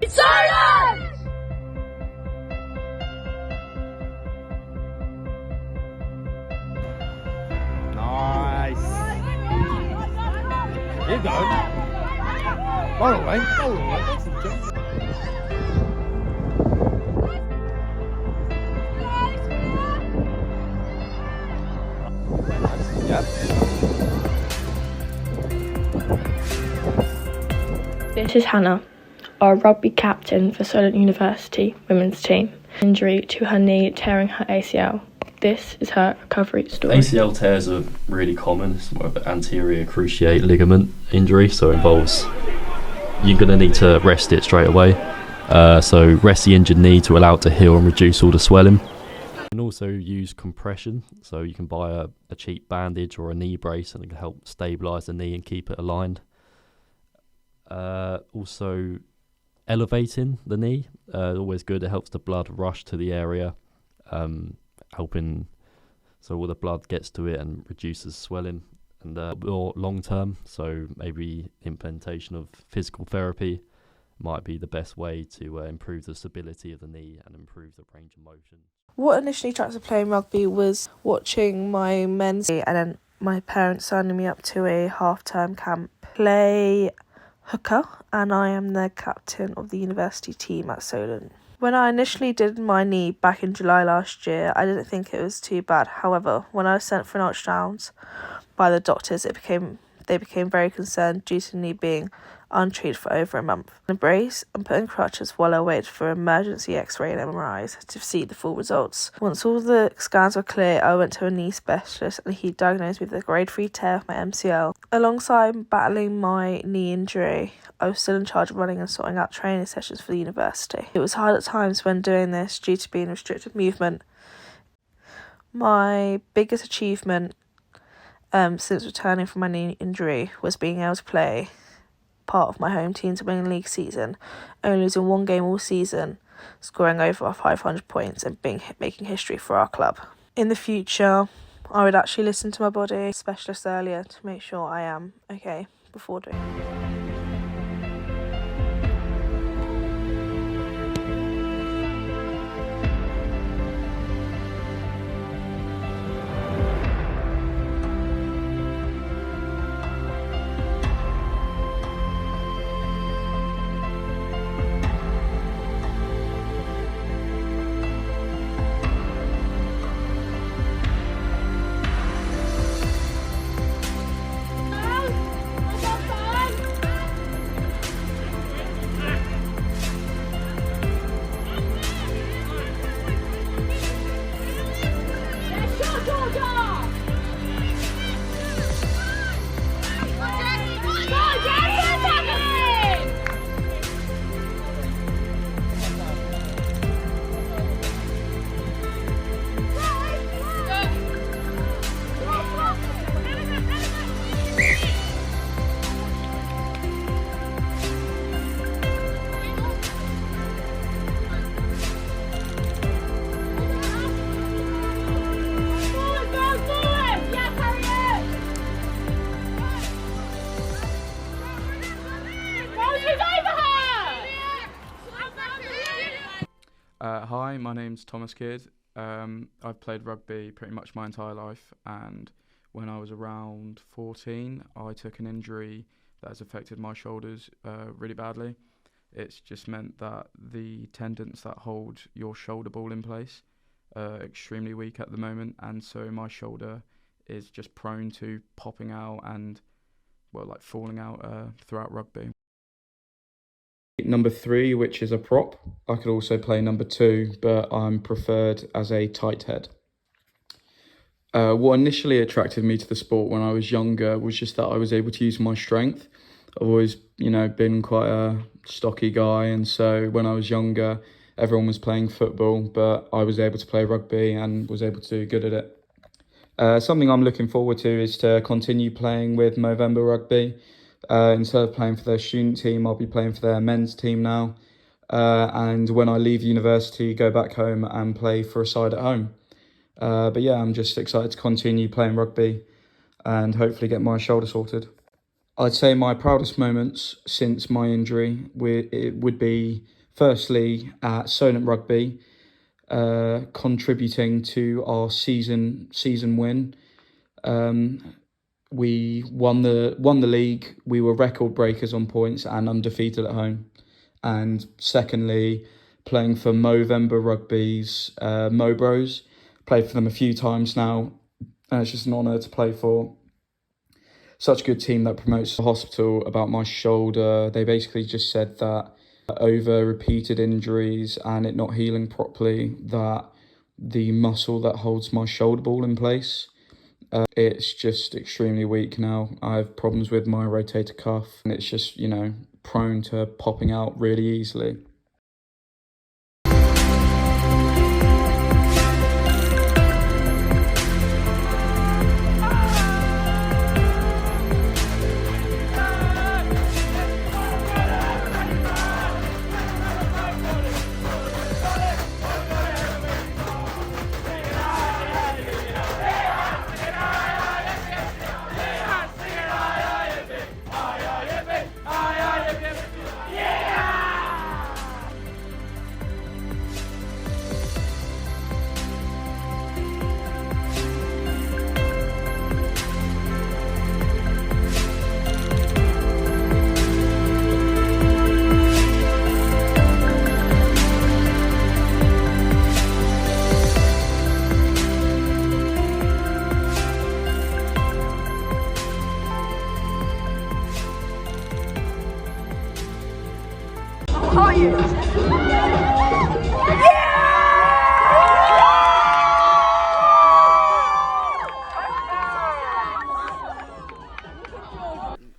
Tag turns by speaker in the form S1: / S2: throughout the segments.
S1: Solent!
S2: Nice. Here you go. Roll away. Roll away. Yep.
S3: This is Hannah, our rugby captain for Solent University women's team. Injury to her knee, tearing her ACL. This is her recovery story.
S4: ACL tears are really common. It's more of an anterior cruciate ligament injury, so it involves you're going to need to rest it straight away. So rest the injured knee to allow it to heal and reduce all the swelling. You can also use compression, so you can buy a cheap bandage or a knee brace and it can help stabilise the knee and keep it aligned. Also elevating the knee, always good. It helps the blood rush to the area, helping so all the blood gets to it and reduces swelling. And more long term, so maybe implementation of physical therapy might be the best way to improve the stability of the knee and improve the range of motion.
S5: What initially attracted me to playing rugby was watching my men's and then my parents signing me up to a half-term camp. Play hooker, and I am the captain of the university team at Solent. When I initially did my knee back in July last year, I didn't think it was too bad. However, when I was sent for an ultrasound by the doctors, they became very concerned due to the knee being untreated for over a month. In a brace and put in crutches while I waited for emergency x-ray and MRIs to see the full results. Once all the scans were clear, I went to a knee specialist and he diagnosed me with a grade 3 tear of my MCL. Alongside battling my knee injury, I was still in charge of running and sorting out training sessions for the university. It was hard at times when doing this due to being restricted movement. My biggest achievement since returning from my knee injury was being able to play part of my home team to win a league season, only losing one game all season, scoring over 500 points and making history for our club. In the future, I would actually listen to my body specialist earlier to make sure I am okay before doing it.
S6: Hi, my name's Thomas Kidd. I've played rugby pretty much my entire life, and when I was around 14, I took an injury that has affected my shoulders really badly. It's just meant that the tendons that hold your shoulder ball in place are extremely weak at the moment, and so my shoulder is just prone to popping out and, falling out throughout rugby. Number 3, which is a prop. I could also play number 2, but I'm preferred as a tight head. What initially attracted me to the sport when I was younger was just that I was able to use my strength. I've always, been quite a stocky guy, and so when I was younger, everyone was playing football, but I was able to play rugby and was able to do good at it. Something I'm looking forward to is to continue playing with Movember Rugby. Instead of playing for their student team, I'll be playing for their men's team now. And when I leave university, go back home and play for a side at home. But yeah, I'm just excited to continue playing rugby and hopefully get my shoulder sorted. I'd say my proudest moments since my injury it would be firstly at Solent Rugby, contributing to our season win. We won the league. We were record breakers on points and undefeated at home. And secondly, playing for Movember Rugby's Mo Bros. Played for them a few times now. And it's just an honour to play for such a good team that promotes the hospital about my shoulder. They basically just said that over repeated injuries and it not healing properly, that the muscle that holds my shoulder ball in place, it's just extremely weak now. I have problems with my rotator cuff and it's just, prone to popping out really easily.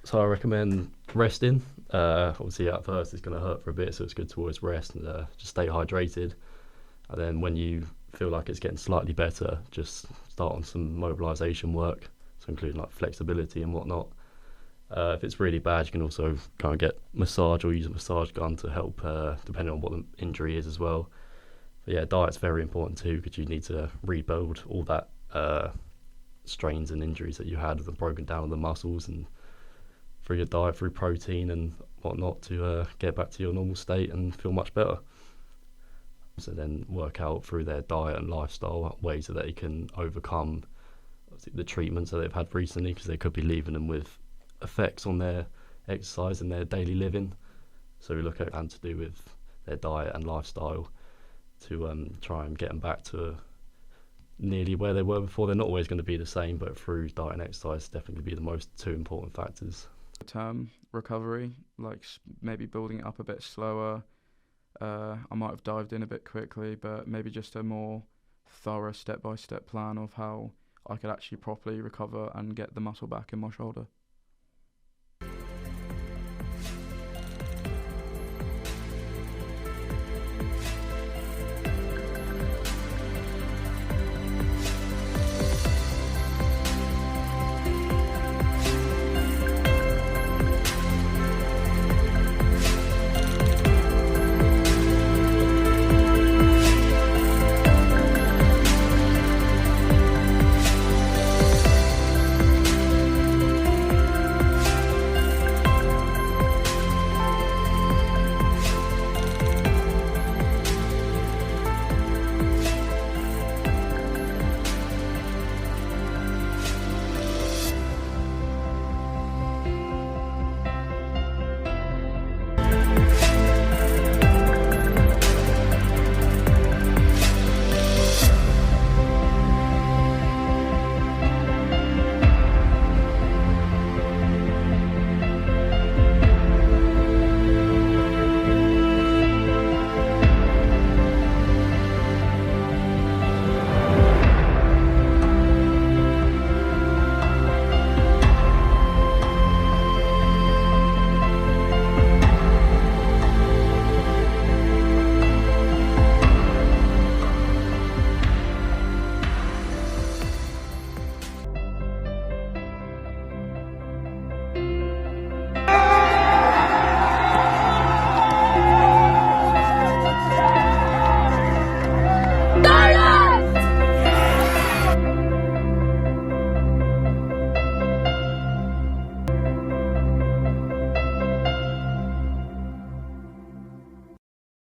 S4: So I recommend resting. Obviously at first it's going to hurt for a bit, so it's good to always rest and just stay hydrated. And then when you feel like it's getting slightly better, just start on some mobilisation work, so including like flexibility and whatnot. If it's really bad, you can also go and get massage or use a massage gun to help, depending on what the injury is as well. But yeah, diet's very important too, because you need to rebuild all that strains and injuries that you had with the broken down of the muscles, and through your diet, through protein and whatnot, to get back to your normal state and feel much better. So then work out through their diet and lifestyle ways that they can overcome the treatments that they've had recently, because they could be leaving them with effects on their exercise and their daily living. So we look at and to do with their diet and lifestyle to try and get them back to nearly where they were before. They're not always going to be the same, but through diet and exercise definitely be the most two important factors.
S6: Term recovery, like maybe building it up a bit slower. I might have dived in a bit quickly, but maybe just a more thorough step-by-step plan of how I could actually properly recover and get the muscle back in my shoulder.